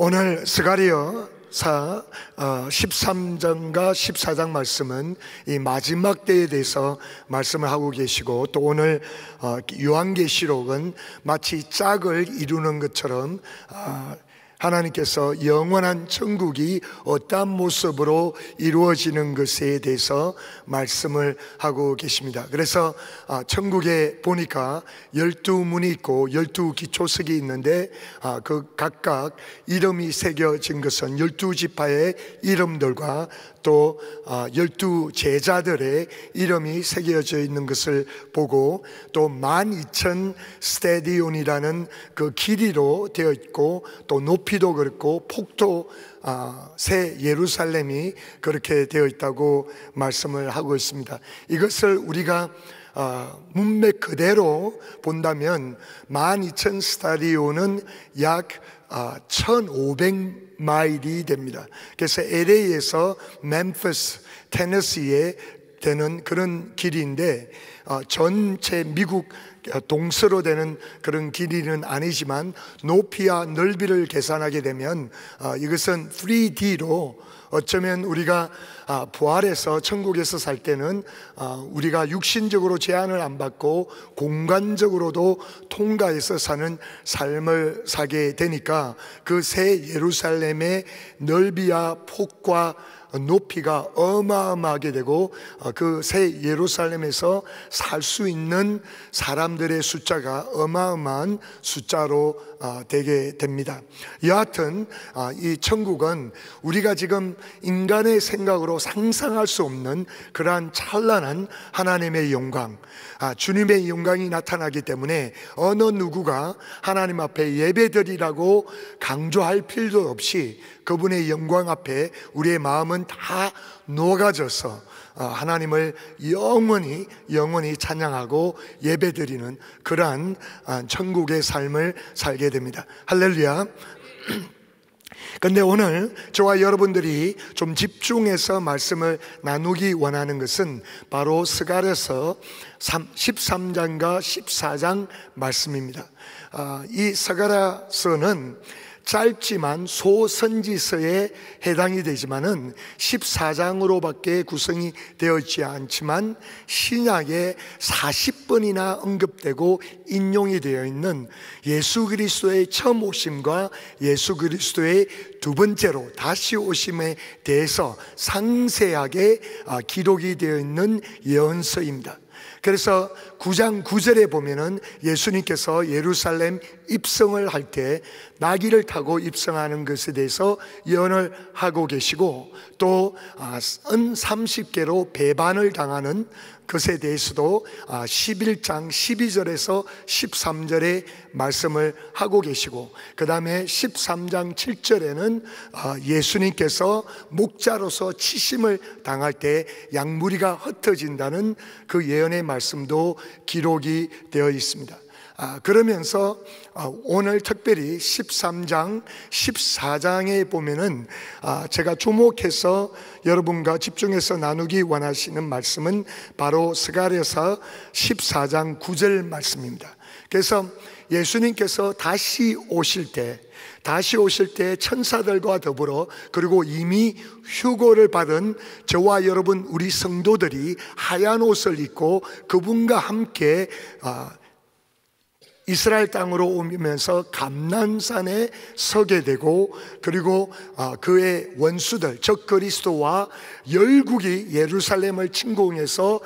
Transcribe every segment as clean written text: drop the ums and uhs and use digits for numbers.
오늘 스가랴서 13장과 14장 말씀은 이 마지막 때에 대해서 말씀을 하고 계시고, 또 오늘 요한계시록은 마치 짝을 이루는 것처럼 하나님께서 영원한 천국이 어떠한 모습으로 이루어지는 것에 대해서 말씀을 하고 계십니다. 그래서 천국에 보니까 12문이 있고 12기초석이 있는데 그 각각 이름이 새겨진 것은 12지파의 이름들과 또 12제자들의 이름이 새겨져 있는 것을 보고, 또 12,000 스테디온이라는 그 길이로 되어 있고, 또 높이도 그렇고 폭도 새 예루살렘이 그렇게 되어 있다고 말씀을 하고 있습니다. 이것을 우리가 문맥 그대로 본다면 12,000 스타디온은 약 1,500마일이 됩니다. 그래서 LA에서 멤피스, 테네시에 되는 그런 길인데, 전체 미국 동서로 되는 그런 길이는 아니지만 높이와 넓이를 계산하게 되면 이것은 3D로, 어쩌면 우리가 부활해서 천국에서 살 때는 우리가 육신적으로 제한을 안 받고 공간적으로도 통과해서 사는 삶을 살게 되니까 그 새 예루살렘의 넓이와 폭과 높이가 어마어마하게 되고, 그 새 예루살렘에서 살 수 있는 사람들의 숫자가 어마어마한 숫자로 되게 됩니다. 여하튼 이 천국은 우리가 지금 인간의 생각으로 상상할 수 없는 그러한 찬란한 하나님의 영광, 주님의 영광이 나타나기 때문에 어느 누구가 하나님 앞에 예배드리라고 강조할 필요 없이 그분의 영광 앞에 우리의 마음은 다 녹아져서 하나님을 영원히 찬양하고 예배드리는 그러한 천국의 삶을 살게 됩니다. 할렐루야. 그런데 오늘 저와 여러분들이 좀 집중해서 말씀을 나누기 원하는 것은 바로 스가랴서 13장과 14장 말씀입니다. 이 스가랴서는 짧지만 소선지서에 해당이 되지만은 14장으로밖에 구성이 되어 있지 않지만 신약에 40번이나 언급되고 인용이 되어 있는 예수 그리스도의 처음 오심과 예수 그리스도의 두 번째로 다시 오심에 대해서 상세하게 기록이 되어 있는 예언서입니다. 그래서 9장 9절에 보면은 예수님께서 예루살렘 입성을 할 때 나귀를 타고 입성하는 것에 대해서 예언을 하고 계시고, 또 은 30개로 배반을 당하는 것에 대해서도 11장 12절에서 13절에 말씀을 하고 계시고, 그 다음에 13장 7절에는 예수님께서 목자로서 치심을 당할 때 양무리가 흩어진다는 그 예언의 말씀도 기록이 되어 있습니다. 그러면서 오늘 특별히 13장, 14장에 보면은 제가 주목해서 여러분과 집중해서 나누기 원하시는 말씀은 바로 스가랴서 14장 9절 말씀입니다. 그래서 예수님께서 다시 오실 때 천사들과 더불어, 그리고 이미 휴거를 받은 저와 여러분 우리 성도들이 하얀 옷을 입고 그분과 함께 이스라엘 땅으로 오면서 감난산에 서게 되고, 그리고 그의 원수들 즉 그리스도와 열국이 예루살렘을 침공해서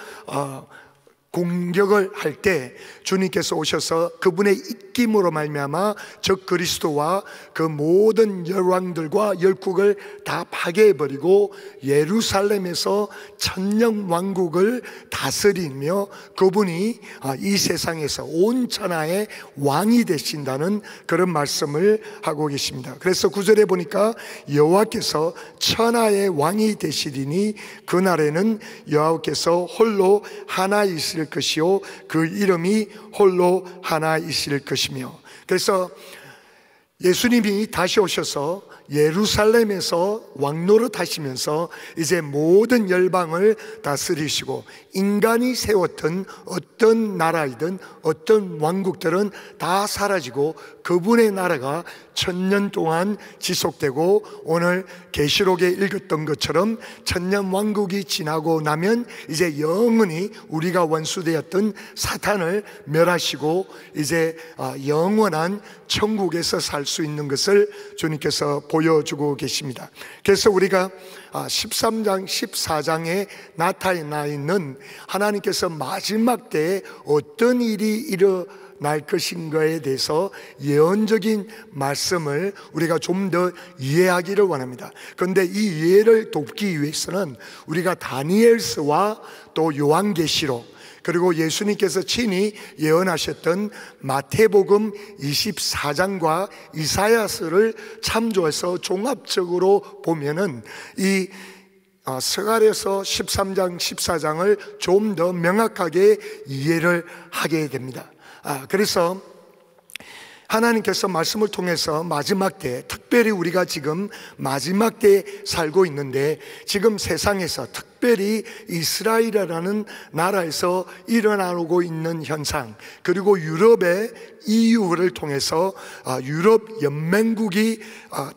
공격을 할 때 주님께서 오셔서 그분의 입김으로 말미암아 즉 그리스도와 그 모든 열왕들과 열국을 다 파괴해버리고 예루살렘에서 천년왕국을 다스리며 그분이 이 세상에서 온 천하의 왕이 되신다는 그런 말씀을 하고 계십니다. 그래서 9절에 보니까 여호와께서 천하의 왕이 되시리니 그날에는 여호와께서 홀로 하나이실 것이요 그 이름이 홀로 하나이실 것이며. 그래서 예수님이 다시 오셔서 예루살렘에서 왕노릇 하시면서 이제 모든 열방을 다스리시고, 인간이 세웠던 어떤 나라이든 어떤 왕국들은 다 사라지고 그분의 나라가 1000년 동안 지속되고, 오늘 계시록에 읽었던 것처럼 1000년 왕국이 지나고 나면 이제 영원히 우리가 원수되었던 사탄을 멸하시고 이제 영원한 천국에서 살 수 있는 것을 주님께서 보여주고 계십니다. 그래서 우리가 13장 14장에 나타나 있는 하나님께서 마지막 때에 어떤 일이 일어날 것인가에 대해서 예언적인 말씀을 우리가 좀 더 이해하기를 원합니다. 그런데 이 이해를 돕기 위해서는 우리가 다니엘서와 또 요한계시록, 그리고 예수님께서 친히 예언하셨던 마태복음 24장과 이사야서를 참조해서 종합적으로 보면은 이 스가랴서 13장 14장을 좀 더 명확하게 이해를 하게 됩니다. 그래서 하나님께서 말씀을 통해서 마지막 때, 특별히 우리가 지금 마지막 때에 살고 있는데, 지금 세상에서 특별히 이스라엘이라는 나라에서 일어나고 있는 현상, 그리고 유럽의 EU를 통해서 유럽 연맹국이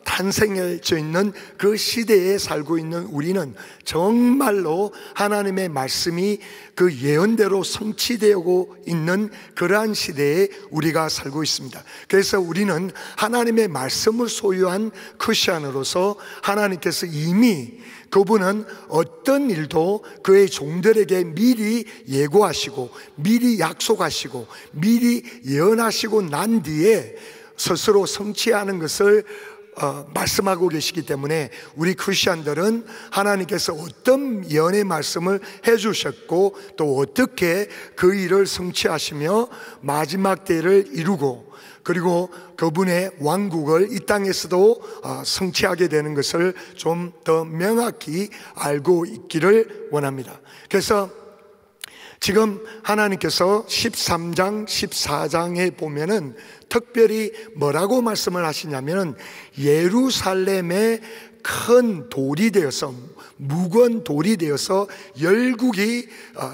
탄생해져 있는 그 시대에 살고 있는 우리는 정말로 하나님의 말씀이 그 예언대로 성취되고 있는 그러한 시대에 우리가 살고 있습니다. 그래서 우리는 하나님의 말씀을 소유한 크리스천으로서 하나님께서 이미 그분은 어떤 일도 그의 종들에게 미리 예고하시고 미리 약속하시고 미리 예언하시고 난 뒤에 스스로 성취하는 것을 말씀하고 계시기 때문에 우리 크리스천들은 하나님께서 어떤 예언의 말씀을 해주셨고 또 어떻게 그 일을 성취하시며 마지막 때를 이루고, 그리고 그분의 왕국을 이 땅에서도 성취하게 되는 것을 좀 더 명확히 알고 있기를 원합니다. 그래서 지금 하나님께서 13장 14장에 보면은 특별히 뭐라고 말씀을 하시냐면, 예루살렘의 큰 돌이 되어서, 무거운 돌이 되어서 열국이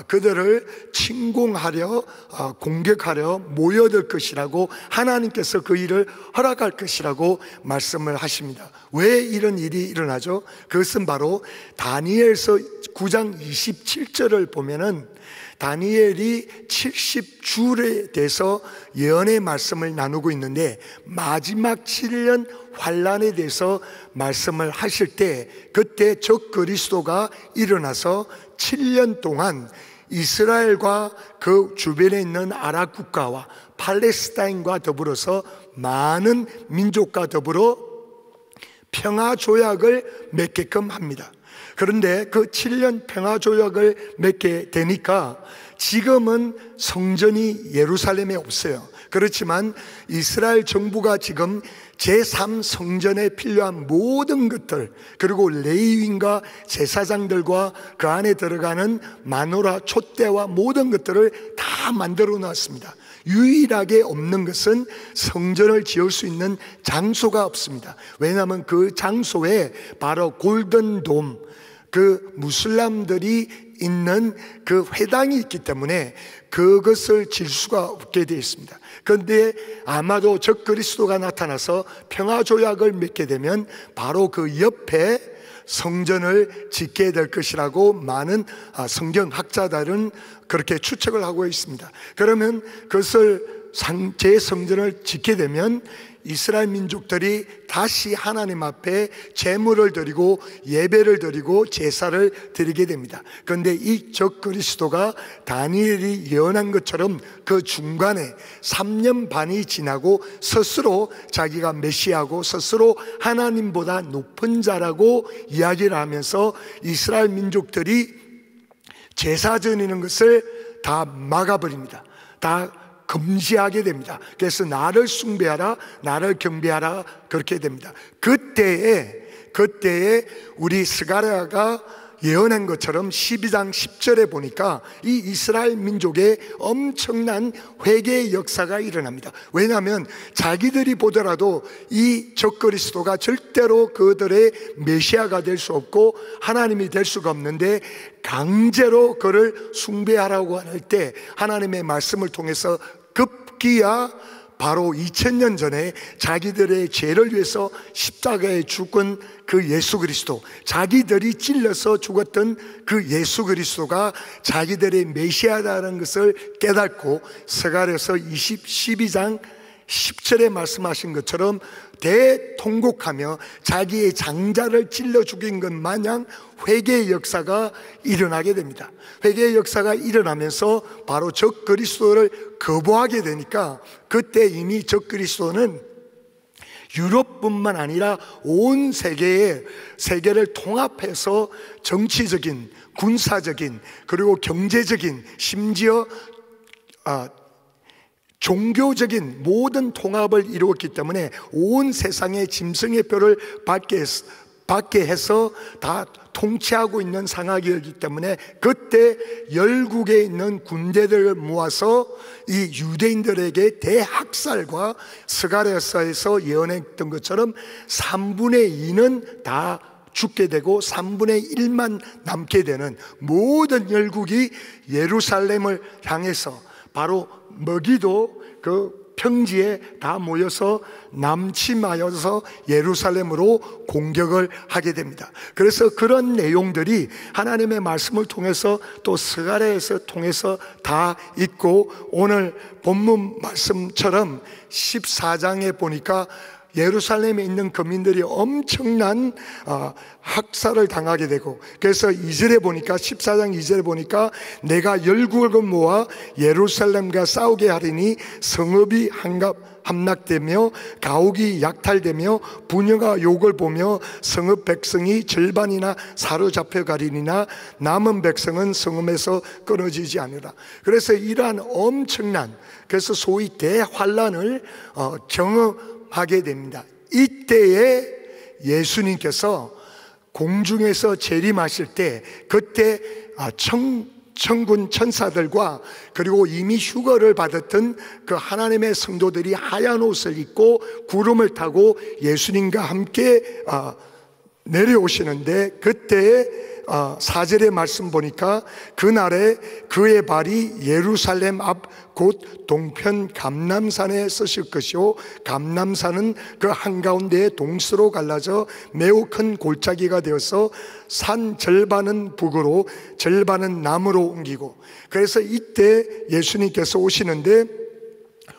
그들을 침공하려 공격하려 모여들 것이라고, 하나님께서 그 일을 허락할 것이라고 말씀을 하십니다. 왜 이런 일이 일어나죠? 그것은 바로 다니엘서 9장 27절을 보면은 다니엘이 70주에 대해서 예언의 말씀을 나누고 있는데, 마지막 7년 환란에 대해서 말씀을 하실 때 그때 적 그리스도가 일어나서 7년 동안 이스라엘과 그 주변에 있는 아랍 국가와 팔레스타인과 더불어서 많은 민족과 더불어 평화 조약을 맺게끔 합니다. 그런데 그 7년 평화 조약을 맺게 되니까 지금은 성전이 예루살렘에 없어요. 그렇지만 이스라엘 정부가 지금 제3성전에 필요한 모든 것들, 그리고 레위인과 제사장들과 그 안에 들어가는 마노라 촛대와 모든 것들을 다 만들어 놨습니다. 유일하게 없는 것은 성전을 지을 수 있는 장소가 없습니다. 왜냐하면 그 장소에 바로 골든돔, 그 무슬람들이 있는 그 회당이 있기 때문에 그것을 질 수가 없게 되어 있습니다. 그런데 아마도 적 그리스도가 나타나서 평화조약을 맺게 되면 바로 그 옆에 성전을 짓게 될 것이라고 많은 성경학자들은 그렇게 추측을 하고 있습니다. 그러면 그것을 제 성전을 짓게 되면 이스라엘 민족들이 다시 하나님 앞에 제물을 드리고 예배를 드리고 제사를 드리게 됩니다. 그런데 이 적 그리스도가 다니엘이 예언한 것처럼 그 중간에 3년 반이 지나고 스스로 자기가 메시아고 스스로 하나님보다 높은 자라고 이야기를 하면서 이스라엘 민족들이 제사 드리는 것을 다 막아버립니다. 다 금지하게 됩니다. 그래서 나를 숭배하라, 나를 경배하라, 그렇게 됩니다. 그때에 우리 스가랴가 예언한 것처럼 12장 10절에 보니까 이 이스라엘 민족의 엄청난 회개의 역사가 일어납니다. 왜냐하면 자기들이 보더라도 이 적그리스도가 절대로 그들의 메시아가 될 수 없고 하나님이 될 수가 없는데 강제로 그를 숭배하라고 할 때 하나님의 말씀을 통해서 급기야 바로 2000년 전에 자기들의 죄를 위해서 십자가에 죽은 그 예수 그리스도, 자기들이 찔려서 죽었던 그 예수 그리스도가 자기들의 메시아라는 것을 깨닫고 스가랴서 12장 10절에 말씀하신 것처럼 대통곡하며 자기의 장자를 찔러 죽인 것 마냥 회개의 역사가 일어나게 됩니다. 회개의 역사가 일어나면서 바로 적그리스도를 거부하게 되니까 그때 이미 적그리스도는 유럽뿐만 아니라 온 세계를 통합해서 정치적인, 군사적인, 그리고 경제적인, 심지어 종교적인 모든 통합을 이루었기 때문에 온 세상의 짐승의 뼈를 받게 해서 다 통치하고 있는 상황이었기 때문에 그때 열국에 있는 군대들을 모아서 이 유대인들에게 대학살과 스가랴서에서 예언했던 것처럼 3분의 2는 다 죽게 되고 3분의 1만 남게 되는 모든 열국이 예루살렘을 향해서 바로 먹이도 그 평지에 다 모여서 남침하여서 예루살렘으로 공격을 하게 됩니다. 그래서 그런 내용들이 하나님의 말씀을 통해서 또 스가랴에서 통해서 다 있고 오늘 본문 말씀처럼 14장에 보니까 예루살렘에 있는 거민들이 엄청난 학살을 당하게 되고 그래서 2절에 보니까 14장 2절에 보니까 내가 열국을 모아 예루살렘과 싸우게 하리니 성읍이 함락되며 가옥이 약탈되며 부녀가 욕을 보며 성읍 백성이 절반이나 사로잡혀 가리니나 남은 백성은 성읍에서 끊어지지 않으라. 그래서 이러한 엄청난 그래서 소위 대환란을 경험하게 됩니다. 이때에 예수님께서 공중에서 재림하실 때 그때 천군 천사들과 그리고 이미 휴거를 받았던 그 하나님의 성도들이 하얀 옷을 입고 구름을 타고 예수님과 함께 내려오시는데 그때 4절의 말씀 보니까 그날에 그의 발이 예루살렘 앞 곧 동편 감람산에 서실 것이요 감람산은 그 한가운데에 동서로 갈라져 매우 큰 골짜기가 되어서 산 절반은 북으로 절반은 남으로 옮기고 그래서 이때 예수님께서 오시는데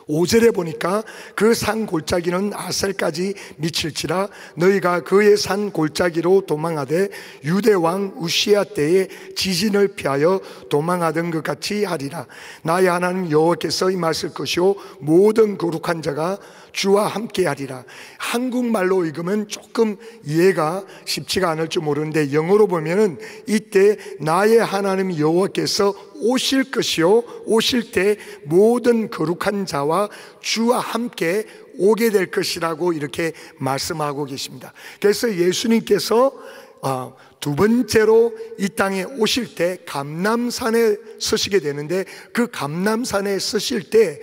5절에 보니까 그 산 골짜기는 아셀까지 미칠지라 너희가 그의 산 골짜기로 도망하되 유대 왕 우시야 때에 지진을 피하여 도망하던 것 같이 하리라. 나의 하나님 여호와께서 임하실 것이요 모든 거룩한 자가 주와 함께 하리라. 한국말로 읽으면 조금 이해가 쉽지가 않을 줄 모르는데 영어로 보면은 이때 나의 하나님 여호와께서 오실 것이요 오실 때 모든 거룩한 자와 주와 함께 오게 될 것이라고 이렇게 말씀하고 계십니다. 그래서 예수님께서 두 번째로 이 땅에 오실 때 감람산에 서시게 되는데 그 감람산에 서실 때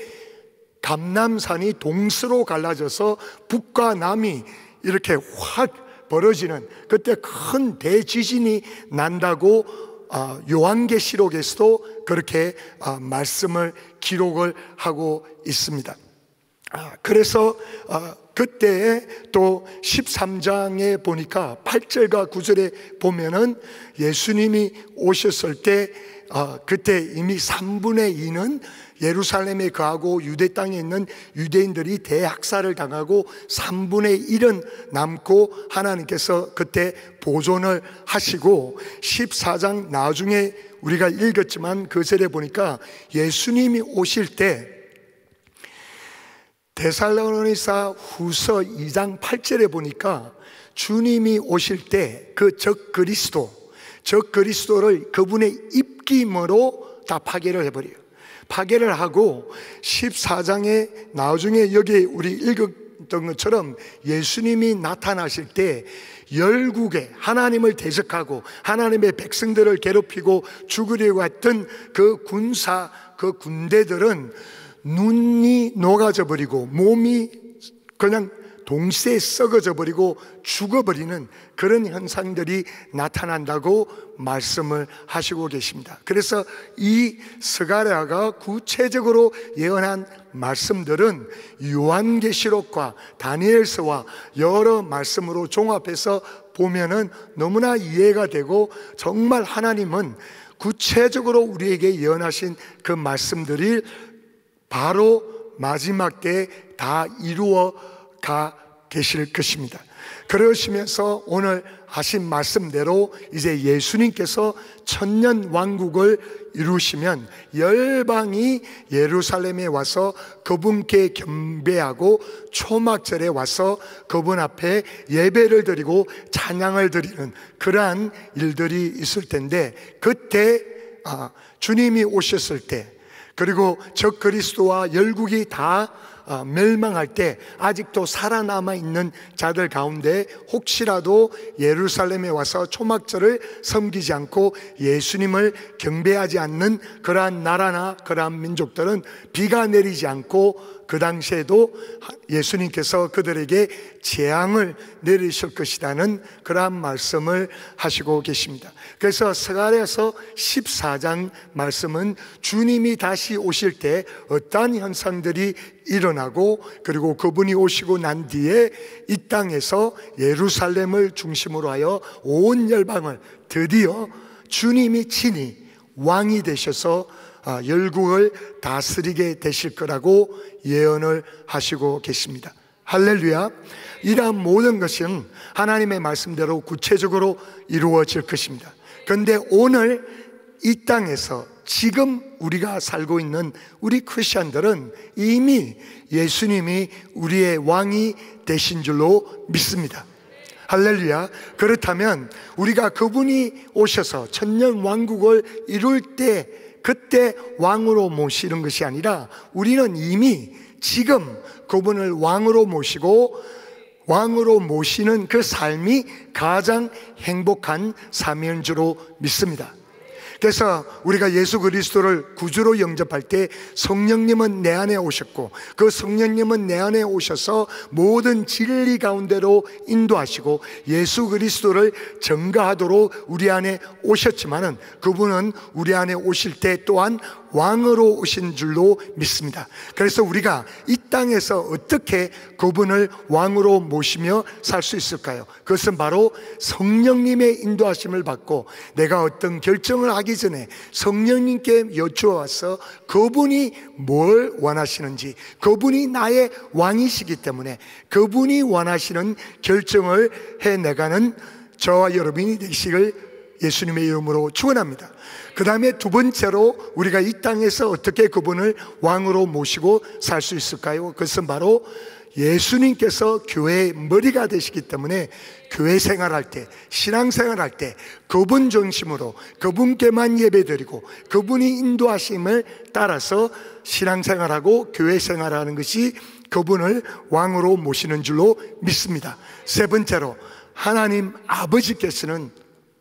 감람산이 동서로 갈라져서 북과 남이 이렇게 확 벌어지는 그때 큰 대지진이 난다고 요한계시록에서도 그렇게 말씀을 기록을 하고 있습니다. 그래서 그때 또 13장에 보니까 8절과 9절에 보면은 예수님이 오셨을 때 그때 이미 3분의 2는 예루살렘에 거하고 유대 땅에 있는 유대인들이 대학살을 당하고 3분의 1은 남고 하나님께서 그때 보존을 하시고 14장 나중에 우리가 읽었지만 그 절에 보니까 예수님이 오실 때 데살로니가 후서 2장 8절에 보니까 주님이 오실 때 그 적그리스도를 그분의 입김으로 다 파괴를 해버려요. 파괴를 하고 14장에 나중에 여기 우리 했던 것처럼 예수님이 나타나실 때 열국에 하나님을 대적하고 하나님의 백성들을 괴롭히고 죽으려고 했던 그 군사, 그 군대들은 눈이 녹아져 버리고 몸이 그냥 동시에 썩어져 버리고 죽어버리는 그런 현상들이 나타난다고 말씀을 하시고 계십니다. 그래서 이 스가랴가 구체적으로 예언한 말씀들은 요한계시록과 다니엘서와 여러 말씀으로 종합해서 보면은 너무나 이해가 되고, 정말 하나님은 구체적으로 우리에게 예언하신 그 말씀들이 바로 마지막 때에 다 이루어 가 계실 것입니다. 그러시면서 오늘 하신 말씀대로 이제 예수님께서 천년 왕국을 이루시면 열방이 예루살렘에 와서 그분께 경배하고 초막절에 와서 그분 앞에 예배를 드리고 찬양을 드리는 그러한 일들이 있을 텐데, 그때 주님이 오셨을 때, 그리고 적 그리스도와 열국이 다 멸망할 때 아직도 살아남아 있는 자들 가운데 혹시라도 예루살렘에 와서 초막절을 섬기지 않고 예수님을 경배하지 않는 그러한 나라나 그러한 민족들은 비가 내리지 않고 그 당시에도 예수님께서 그들에게 재앙을 내리실 것이라는 그러한 말씀을 하시고 계십니다. 그래서 스가랴서 14장 말씀은 주님이 다시 오실 때 어떠한 현상들이 일어나고, 그리고 그분이 오시고 난 뒤에 이 땅에서 예루살렘을 중심으로 하여 온 열방을 드디어 주님이 친히 왕이 되셔서 열국을 다스리게 되실 거라고 예언을 하시고 계십니다. 할렐루야. 이러한 모든 것은 하나님의 말씀대로 구체적으로 이루어질 것입니다. 그런데 오늘 이 땅에서 지금 우리가 살고 있는 우리 크리스천들은 이미 예수님이 우리의 왕이 되신 줄로 믿습니다. 할렐루야. 그렇다면 우리가 그분이 오셔서 천년 왕국을 이룰 때 그때 왕으로 모시는 것이 아니라 우리는 이미 지금 그분을 왕으로 모시고 왕으로 모시는 그 삶이 가장 행복한 삶인 줄로 믿습니다. 그래서 우리가 예수 그리스도를 구주로 영접할 때 성령님은 내 안에 오셨고, 그 성령님은 내 안에 오셔서 모든 진리 가운데로 인도하시고 예수 그리스도를 전가하도록 우리 안에 오셨지만은 그분은 우리 안에 오실 때 또한 왕으로 오신 줄로 믿습니다. 그래서 우리가 이 땅에서 어떻게 그분을 왕으로 모시며 살 수 있을까요? 그것은 바로 성령님의 인도하심을 받고 내가 어떤 결정을 하기 전에 성령님께 여쭈어와서 그분이 뭘 원하시는지, 그분이 나의 왕이시기 때문에 그분이 원하시는 결정을 해내가는 저와 여러분이 되시길 예수님의 이름으로 축원합니다. 그 다음에 두 번째로 우리가 이 땅에서 어떻게 그분을 왕으로 모시고 살 수 있을까요? 그것은 바로 예수님께서 교회의 머리가 되시기 때문에 교회 생활할 때, 신앙생활할 때 그분 중심으로 그분께만 예배드리고 그분이 인도하심을 따라서 신앙생활하고 교회 생활하는 것이 그분을 왕으로 모시는 줄로 믿습니다. 세 번째로 하나님 아버지께서는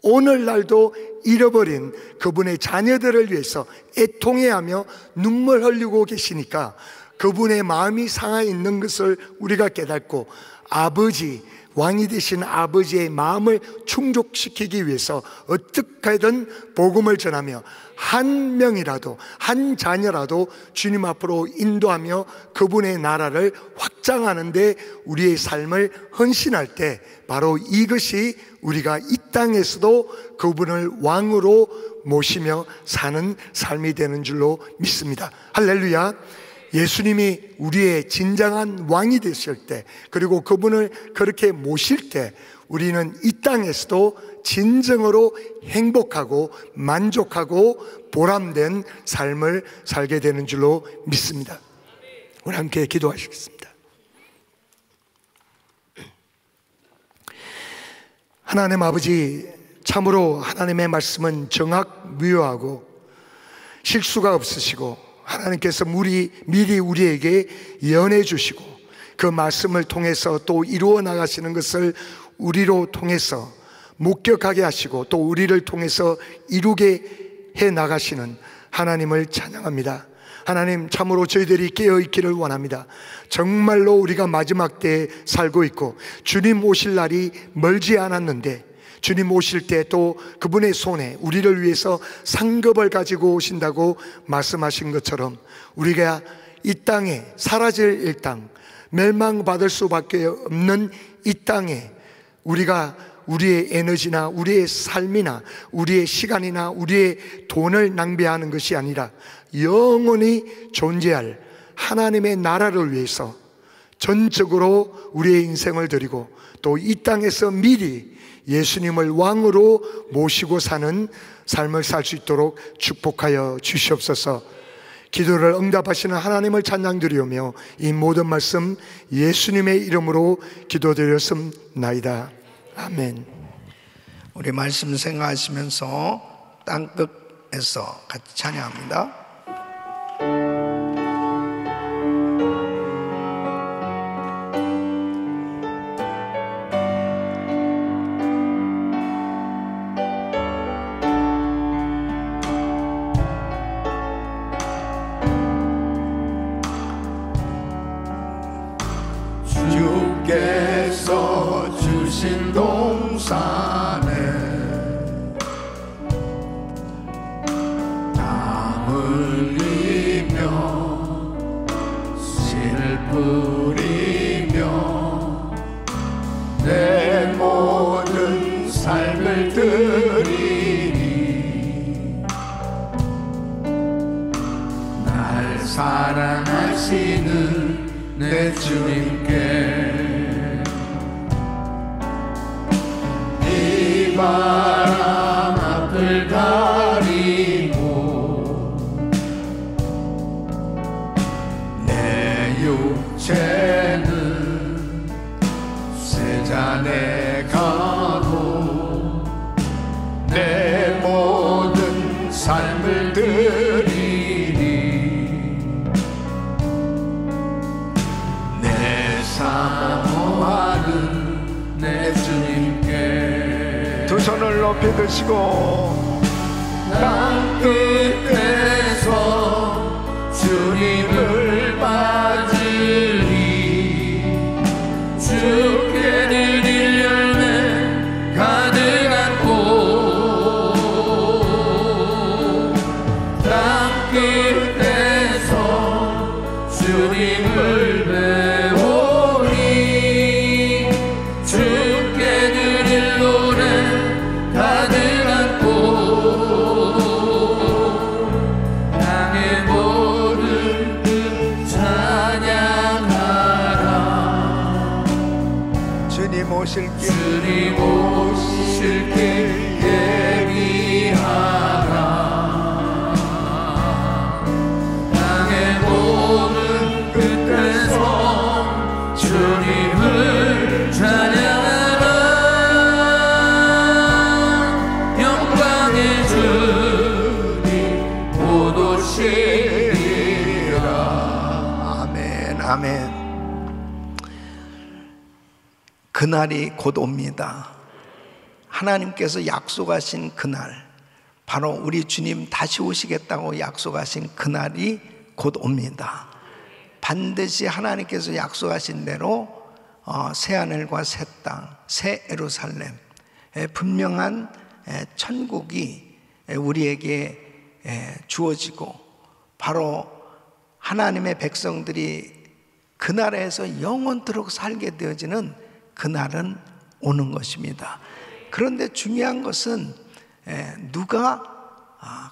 오늘날도 잃어버린 그분의 자녀들을 위해서 애통해하며 눈물 흘리고 계시니까 그분의 마음이 상해 있는 것을 우리가 깨닫고 아버지, 왕이 되신 아버지의 마음을 충족시키기 위해서 어떻게든 복음을 전하며 한 명이라도, 한 자녀라도 주님 앞으로 인도하며 그분의 나라를 확장하는 데 우리의 삶을 헌신할 때 바로 이것이 우리가 이 땅에서도 그분을 왕으로 모시며 사는 삶이 되는 줄로 믿습니다. 할렐루야. 예수님이 우리의 진정한 왕이 되실 때, 그리고 그분을 그렇게 모실 때 우리는 이 땅에서도 진정으로 행복하고 만족하고 보람된 삶을 살게 되는 줄로 믿습니다. 우리 함께 기도하시겠습니다. 하나님 아버지, 참으로 하나님의 말씀은 정확무효하고 실수가 없으시고 하나님께서 미리 우리에게 예언해 주시고 그 말씀을 통해서 또 이루어 나가시는 것을 우리로 통해서 목격하게 하시고 또 우리를 통해서 이루게 해 나가시는 하나님을 찬양합니다. 하나님, 참으로 저희들이 깨어있기를 원합니다. 정말로 우리가 마지막 때에 살고 있고 주님 오실 날이 멀지 않았는데, 주님 오실 때 또 그분의 손에 우리를 위해서 상급을 가지고 오신다고 말씀하신 것처럼 우리가 이 땅에, 사라질 이 땅, 멸망받을 수밖에 없는 이 땅에 우리가 우리의 에너지나 우리의 삶이나 우리의 시간이나 우리의 돈을 낭비하는 것이 아니라 영원히 존재할 하나님의 나라를 위해서 전적으로 우리의 인생을 드리고 또 이 땅에서 미리 예수님을 왕으로 모시고 사는 삶을 살 수 있도록 축복하여 주시옵소서. 기도를 응답하시는 하나님을 찬양드리오며 이 모든 말씀 예수님의 이름으로 기도드렸습나이다. 아멘. 우리 말씀 생각하시면서 땅끝에서 같이 찬양합니다. 주께서 주신 동산에 땀 흘리며 실 뿌리며 내 모든 삶을 드리니 날 사랑하시는 내 주님께 이 바람 앞을 가리고 내 육체는 세잔에 가도 내 모든 삶을 드리니 사모하는 내 주님께 두 손을 높이 드시고 땅끝에서 주님을 맞으리 주께 드릴 열매 가득한 곳 땅끝에서 주님을 주님 오실 길 예비하라 땅의 모든 끝에서 주님을 찬양하라 영광의 주님 곧 오시리라. 아멘, 아멘. 그날이 곧 옵니다. 하나님께서 약속하신 그날, 바로 우리 주님 다시 오시겠다고 약속하신 그날이 곧 옵니다. 반드시 하나님께서 약속하신 대로 새하늘과 새 땅, 새 예루살렘, 분명한 천국이 우리에게 주어지고 바로 하나님의 백성들이 그 나라에서 영원토록 살게 되어지는 그날은 오는 것입니다. 그런데 중요한 것은 누가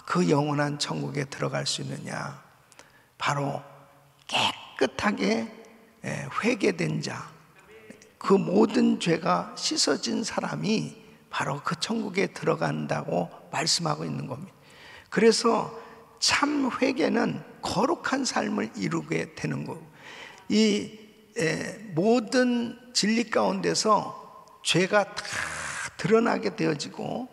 그 영원한 천국에 들어갈 수 있느냐? 바로 깨끗하게 회개된 자, 그 모든 죄가 씻어진 사람이 바로 그 천국에 들어간다고 말씀하고 있는 겁니다. 그래서 참 회개는 거룩한 삶을 이루게 되는 거고, 이 모든 진리 가운데서 죄가 다 드러나게 되어지고,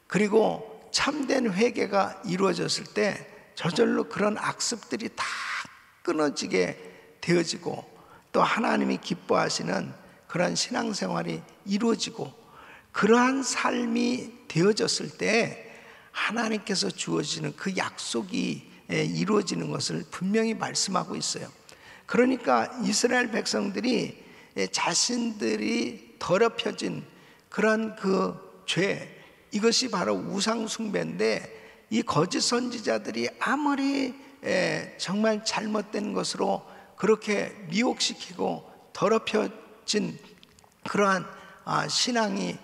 그리고 참된 회개가 이루어졌을 때 저절로 그런 악습들이 다 끊어지게 되어지고, 또 하나님이 기뻐하시는 그런 신앙생활이 이루어지고, 그러한 삶이 되어졌을 때 하나님께서 주어지는 그 약속이 이루어지는 것을 분명히 말씀하고 있어요. 그러니까 이스라엘 백성들이 자신들이 더럽혀진 그런 그 죄, 이것이 바로 우상 숭배인데, 이 거짓 선지자들이 아무리 정말 잘못된 것으로 그렇게 미혹시키고 더럽혀진 그러한 신앙이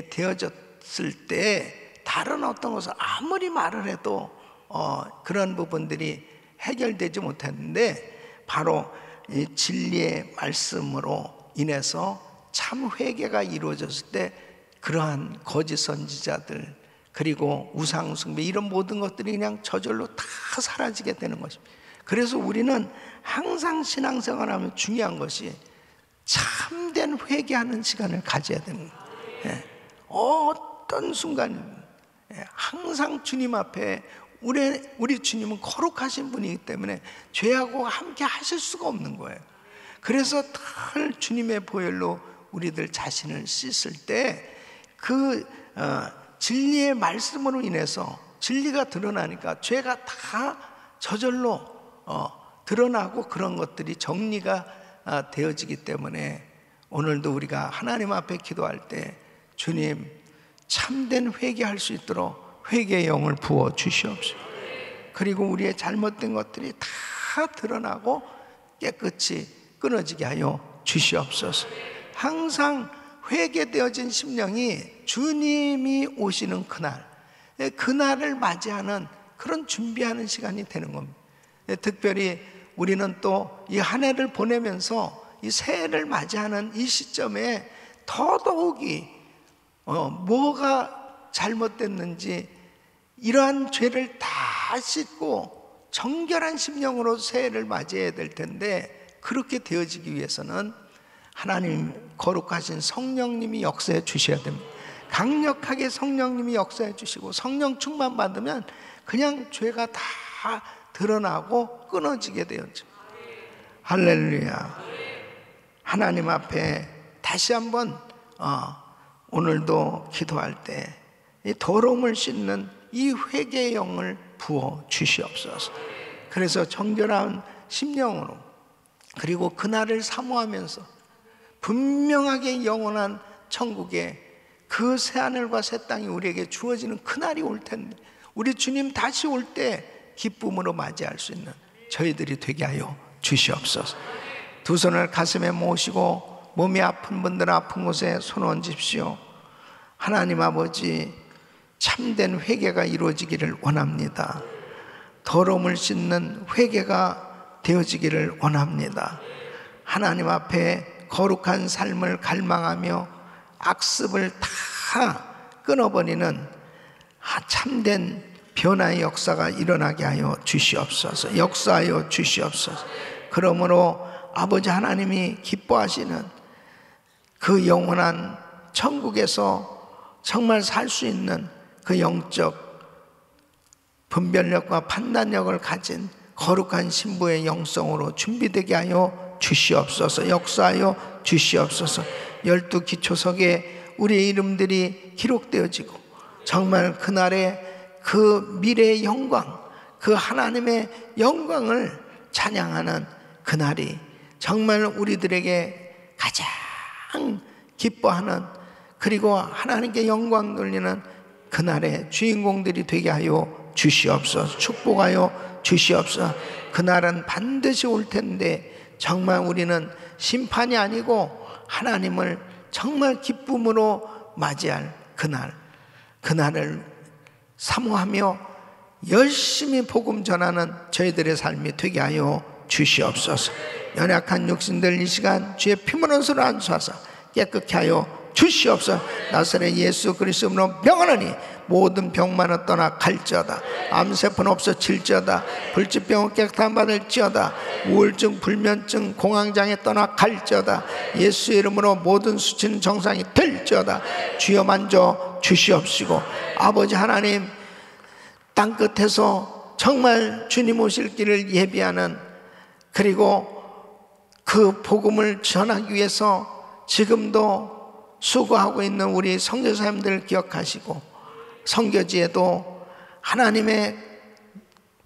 되어졌을 때, 다른 어떤 것을 아무리 말을 해도 그런 부분들이 해결되지 못했는데, 바로 이 진리의 말씀으로 인해서 참 회개가 이루어졌을 때 그러한 거짓 선지자들, 그리고 우상 숭배, 이런 모든 것들이 그냥 저절로 다 사라지게 되는 것입니다. 그래서 우리는 항상 신앙생활하면 중요한 것이 참된 회개하는 시간을 가져야 되는 거예요. 어떤 순간 항상 주님 앞에, 우리 주님은 거룩하신 분이기 때문에 죄하고 함께 하실 수가 없는 거예요. 그래서 늘 주님의 보혈로 우리들 자신을 씻을 때 그 진리의 말씀으로 인해서 진리가 드러나니까 죄가 다 저절로 드러나고 그런 것들이 정리가 되어지기 때문에, 오늘도 우리가 하나님 앞에 기도할 때 주님, 참된 회개할 수 있도록 회개의 영을 부어 주시옵소서. 그리고 우리의 잘못된 것들이 다 드러나고 깨끗이 끊어지게 하여 주시옵소서. 항상 회개되어진 심령이 주님이 오시는 그날을 맞이하는 그런 준비하는 시간이 되는 겁니다. 특별히 우리는 또 이 한 해를 보내면서 이 새해를 맞이하는 이 시점에 더더욱이 뭐가 잘못됐는지, 이러한 죄를 다 씻고 정결한 심령으로 새해를 맞이해야 될 텐데, 그렇게 되어지기 위해서는 하나님 거룩하신 성령님이 역사해 주셔야 됩니다. 강력하게 성령님이 역사해 주시고, 성령 충만 받으면 그냥 죄가 다 드러나고 끊어지게 되었죠. 할렐루야. 하나님 앞에 다시 한번 오늘도 기도할 때 이 더러움을 씻는 이 회개의 영을 부어 주시옵소서. 그래서 정결한 심령으로, 그리고 그날을 사모하면서 분명하게 영원한 천국에 그 새하늘과 새 땅이 우리에게 주어지는 그날이 올 텐데, 우리 주님 다시 올 때 기쁨으로 맞이할 수 있는 저희들이 되게 하여 주시옵소서. 두 손을 가슴에 모시고 몸이 아픈 분들은 아픈 곳에 손 얹으십시오. 하나님 아버지, 참된 회개가 이루어지기를 원합니다. 더러움을 씻는 회개가 되어지기를 원합니다. 하나님 앞에 거룩한 삶을 갈망하며 악습을 다 끊어버리는 참된 변화의 역사가 일어나게 하여 주시옵소서. 역사하여 주시옵소서. 그러므로 아버지 하나님이 기뻐하시는 그 영원한 천국에서 정말 살 수 있는 그 영적 분별력과 판단력을 가진 거룩한 신부의 영성으로 준비되게 하여 주시옵소서. 역사하여 주시옵소서. 12 기초석에 우리의 이름들이 기록되어지고, 정말 그날의 그 미래의 영광, 그 하나님의 영광을 찬양하는 그날이 정말 우리들에게 가장 기뻐하는, 그리고 하나님께 영광 돌리는 그날의 주인공들이 되게 하여 주시옵소서. 축복하여 주시옵소서. 그날은 반드시 올 텐데, 정말 우리는 심판이 아니고 하나님을 정말 기쁨으로 맞이할 그날을 사모하며 열심히 복음 전하는 저희들의 삶이 되게 하여 주시옵소서. 연약한 육신들 이 시간 주의 피문은 손을 안수하사 깨끗게 하여 주시옵소서. 나사렛 예수 그리스도로 명하노니 모든 병만은 떠나 갈지어다. 암세포는 없어질지어다. 불치병은 깨끗함 받을지어다. 우울증, 불면증, 공황장애 떠나 갈지어다. 예수 이름으로 모든 수치는 정상이 될지어다. 주여 만져 주시옵시고, 아버지 하나님, 땅끝에서 정말 주님 오실 길을 예비하는, 그리고 그 복음을 전하기 위해서 지금도 수고하고 있는 우리 선교사님들 기억하시고, 선교지에도 하나님의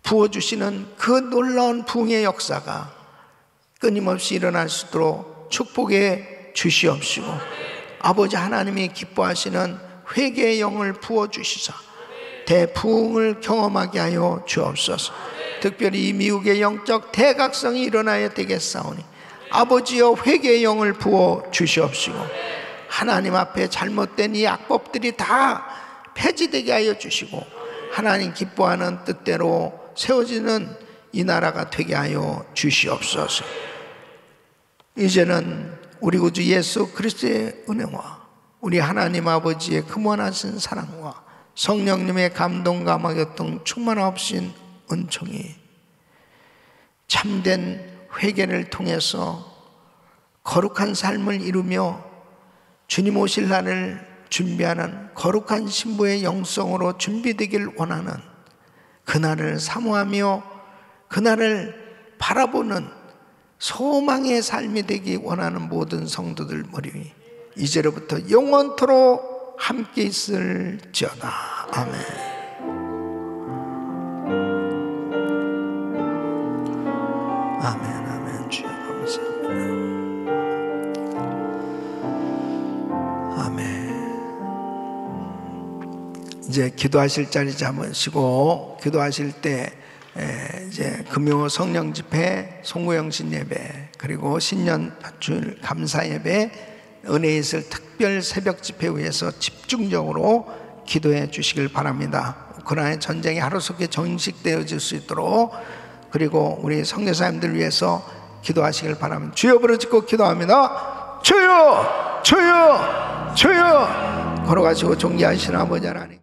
부어주시는 그 놀라운 부흥의 역사가 끊임없이 일어날 수 있도록 축복해 주시옵시고, 아버지 하나님이 기뻐하시는 회개의 영을 부어주시사 대부흥을 경험하게 하여 주옵소서. 특별히 이 미국의 영적 대각성이 일어나야 되겠사오니 아버지여 회개의 영을 부어 주시옵시고, 하나님 앞에 잘못된 이 악법들이 다 폐지되게 하여 주시고, 하나님 기뻐하는 뜻대로 세워지는 이 나라가 되게 하여 주시옵소서. 이제는 우리 구주 예수 그리스도의 은혜와 우리 하나님 아버지의 그무한하신 사랑과 성령님의 감동 감화교통 충만하신 은총이 참된 회개를 통해서 거룩한 삶을 이루며 주님 오실 날을 준비하는 거룩한 신부의 영성으로 준비되길 원하는 그날을 사모하며 그날을 바라보는 소망의 삶이 되기 원하는 모든 성도들 머리 위 이제로부터 영원토록 함께 있을지어다. 아멘. 아멘, 아멘. 주여 감사합니다. 아멘. 이제 기도하실 자리 잡으시고, 기도하실 때 이제 금요 성령 집회, 송구영신 예배, 그리고 신년 주일 감사 예배, 은혜 있을 특별 새벽 집회 위해서 집중적으로 기도해 주시길 바랍니다. 우크라이나 전쟁이 하루속히 정식되어질 수 있도록, 그리고 우리 선교사님들 위해서 기도하시길 바랍니다. 주여 부르짖고 기도합니다. 주여, 주여, 주여. 걸어가시고 존귀하신 아버지 하나님,